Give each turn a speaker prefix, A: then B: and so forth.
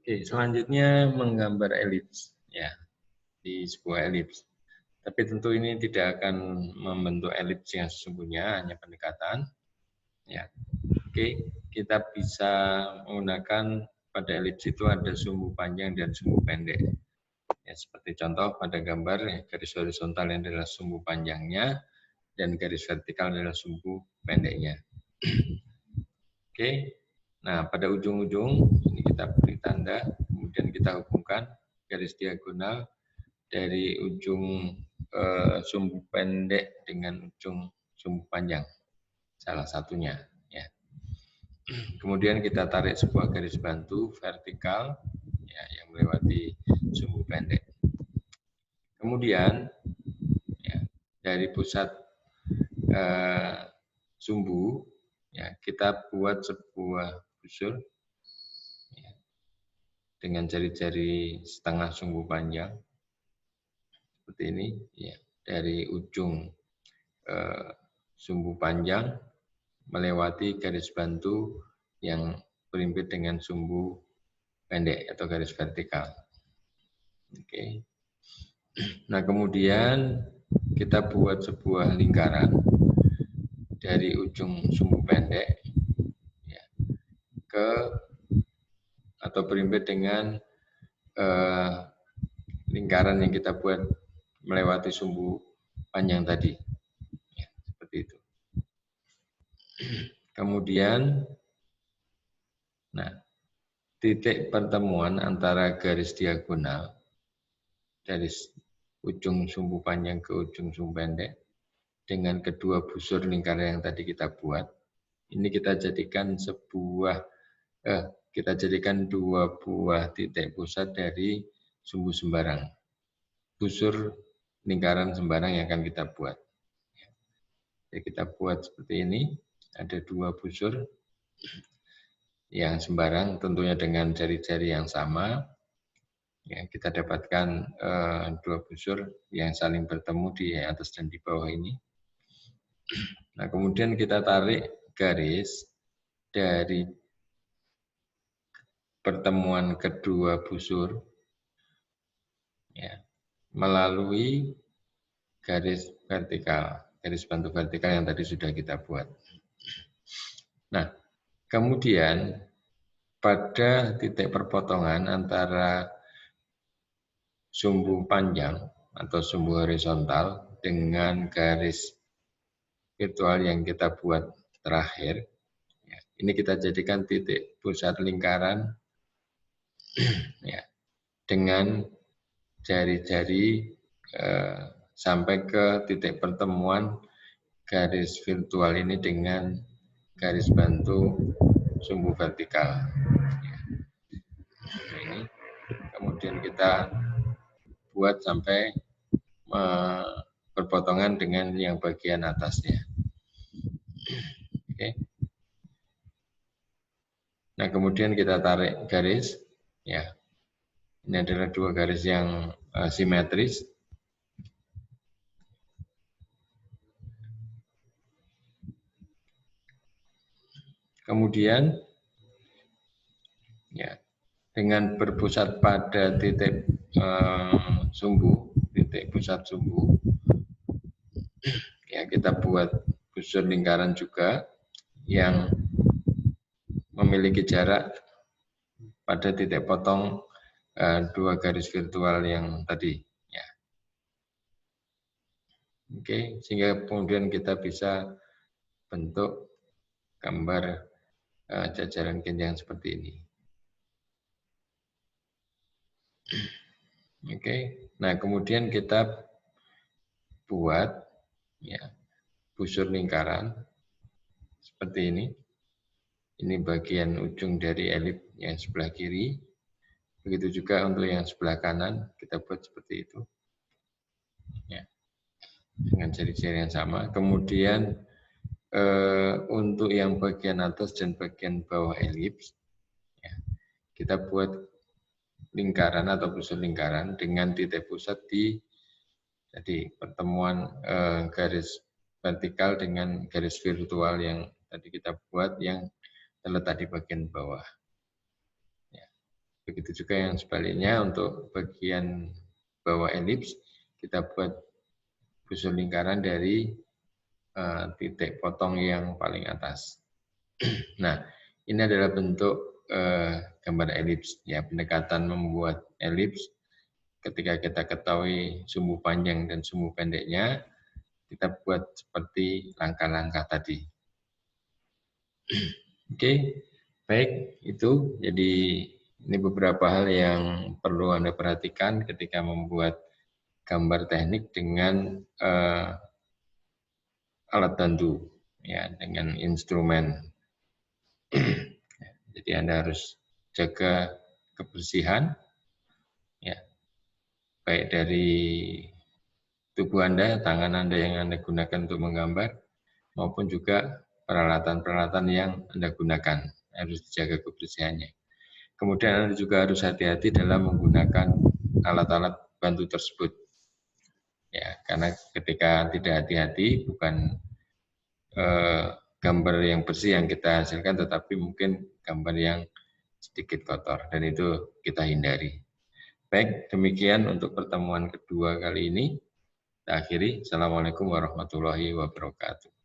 A: Oke, selanjutnya menggambar elips ya, di sebuah elips. Tapi tentu ini tidak akan membentuk elips yang sesungguhnya, hanya pendekatan. Ya, oke, kita bisa menggunakan pada elips itu ada sumbu panjang dan sumbu pendek. Ya, seperti contoh pada gambar ya, garis horizontal yang adalah sumbu panjangnya dan garis vertikal adalah sumbu pendeknya. Oke, nah pada ujung-ujung ini kita beri tanda, kemudian kita hubungkan garis diagonal dari ujung sumbu pendek dengan ujung sumbu panjang, salah satunya. Ya. Kemudian kita tarik sebuah garis bantu vertikal ya, yang melewati sumbu pendek. Kemudian ya, dari pusat sumbu ya, kita buat sebuah busur ya, dengan jari-jari setengah sumbu panjang seperti ini ya, dari ujung sumbu panjang melewati garis bantu yang berimpit dengan sumbu pendek atau garis vertikal. Oke. Nah, kemudian kita buat sebuah lingkaran dari ujung sumbu pendek ya, ke atau berimpit dengan lingkaran yang kita buat melewati sumbu panjang tadi. Ya, seperti itu. Kemudian, nah, titik pertemuan antara garis diagonal dari ujung sumbu panjang ke ujung sumbu pendek dengan kedua busur lingkaran yang tadi kita buat, ini kita jadikan dua buah titik pusat dari sumbu sembarang, busur lingkaran sembarang yang akan kita buat. Jadi kita buat seperti ini, ada dua busur yang sembarang, tentunya dengan jari-jari yang sama. Ya, kita dapatkan dua busur yang saling bertemu di atas dan di bawah ini. Nah, kemudian kita tarik garis dari pertemuan kedua busur ya, melalui garis vertikal, garis bantu vertikal yang tadi sudah kita buat. Nah, kemudian pada titik perpotongan antara sumbu panjang atau sumbu horizontal dengan garis virtual yang kita buat terakhir, ya, ini kita jadikan titik pusat lingkaran ya, dengan jari-jari sampai ke titik pertemuan garis virtual ini dengan garis bantu sumbu vertikal. Ya. Ini kemudian kita buat sampai berpotongan dengan yang bagian atasnya. Oke. Nah, kemudian kita tarik garis, ya. Ini adalah dua garis yang simetris. Kemudian, ya, dengan berpusat pada titik sumbu, titik pusat sumbu, ya kita buat busur lingkaran juga yang memiliki jarak pada titik potong dua garis virtual yang tadi. Ya. Oke, sehingga kemudian kita bisa bentuk gambar jajaran genjang seperti ini. Oke, nah kemudian kita buat ya busur lingkaran seperti ini. Ini bagian ujung dari elip yang sebelah kiri. Begitu juga untuk yang sebelah kanan kita buat seperti itu. Ya, dengan jari-jari yang sama. Kemudian untuk yang bagian atas dan bagian bawah elips, ya, kita buat lingkaran atau busur lingkaran dengan titik pusat di jadi pertemuan garis vertikal dengan garis virtual yang tadi kita buat yang terletak di bagian bawah. Ya. Begitu juga yang sebaliknya untuk bagian bawah elips, kita buat busur lingkaran dari titik potong yang paling atas. Nah, ini adalah bentuk gambar elips, ya, pendekatan membuat elips. Ketika kita ketahui sumbu panjang dan sumbu pendeknya, kita buat seperti langkah-langkah tadi. Oke, baik, itu jadi ini beberapa hal yang perlu Anda perhatikan ketika membuat gambar teknik dengan alat bantu, ya, dengan instrumen. Jadi Anda harus jaga kebersihan, ya, baik dari tubuh Anda, tangan Anda yang Anda gunakan untuk menggambar, maupun juga peralatan-peralatan yang Anda gunakan, harus dijaga kebersihannya. Kemudian Anda juga harus hati-hati dalam menggunakan alat-alat bantu tersebut. Ya, karena ketika tidak hati-hati, bukan gambar yang bersih yang kita hasilkan, tetapi mungkin gambar yang sedikit kotor, dan itu kita hindari. Baik, demikian untuk pertemuan kedua kali ini. Kita akhiri. Assalamualaikum warahmatullahi wabarakatuh.